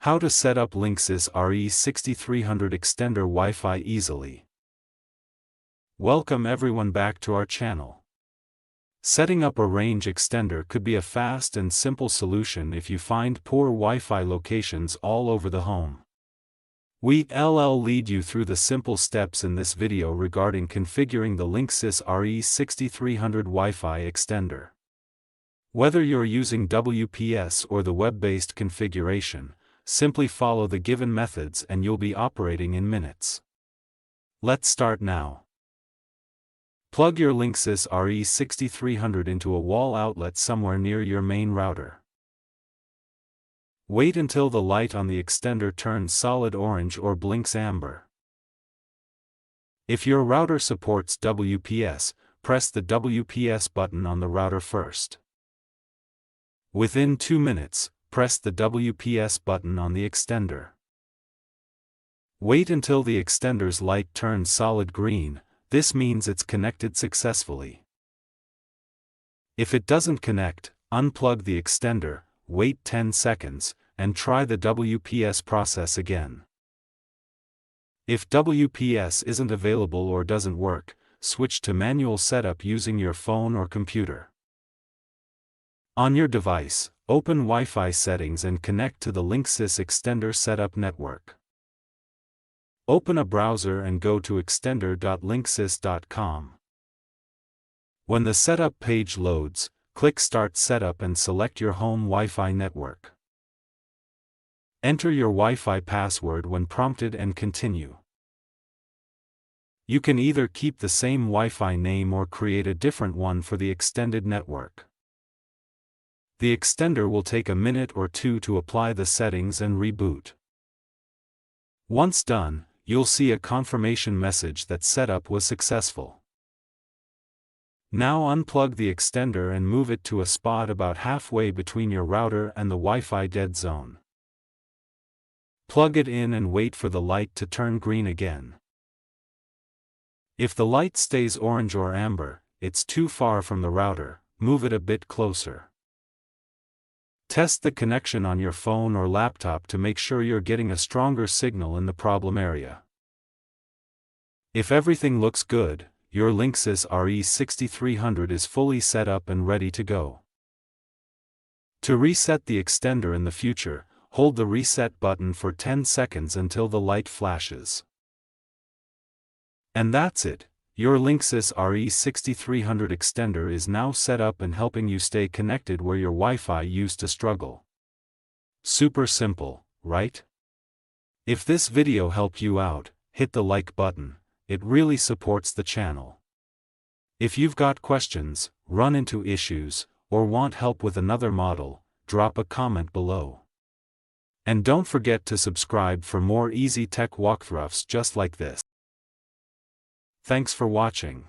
How to set up Linksys RE6300 Extender Wi-Fi easily. Welcome everyone back to our channel. Setting up a range extender could be a fast and simple solution if you find poor Wi-Fi locations all over the home. We'll lead you through the simple steps in this video regarding configuring the Linksys RE6300 Wi-Fi extender. Whether you're using WPS or the web-based configuration, simply follow the given methods and you'll be operating in minutes. Let's start now. Plug your Linksys RE6300 into a wall outlet somewhere near your main router. Wait until the light on the extender turns solid orange or blinks amber. If your router supports WPS, press the WPS button on the router first. Within 2 minutes, press the WPS button on the extender. Wait until the extender's light turns solid green, this means it's connected successfully. If it doesn't connect, unplug the extender, wait 10 seconds, and try the WPS process again. If WPS isn't available or doesn't work, switch to manual setup using your phone or computer. On your device, open Wi-Fi settings and connect to the Linksys Extender Setup network. Open a browser and go to extender.linksys.com. When the setup page loads, click Start Setup and select your home Wi-Fi network. Enter your Wi-Fi password when prompted and continue. You can either keep the same Wi-Fi name or create a different one for the extended network. The extender will take a minute or two to apply the settings and reboot. Once done, you'll see a confirmation message that setup was successful. Now unplug the extender and move it to a spot about halfway between your router and the Wi-Fi dead zone. Plug it in and wait for the light to turn green again. If the light stays orange or amber, it's too far from the router, move it a bit closer. Test the connection on your phone or laptop to make sure you're getting a stronger signal in the problem area. If everything looks good, your Linksys RE6300 is fully set up and ready to go. To reset the extender in the future, hold the reset button for 10 seconds until the light flashes. And that's it. Your Linksys RE6300 extender is now set up and helping you stay connected where your Wi-Fi used to struggle. Super simple, right? If this video helped you out, hit the like button, it really supports the channel. If you've got questions, run into issues, or want help with another model, drop a comment below. And don't forget to subscribe for more easy tech walkthroughs just like this. Thanks for watching.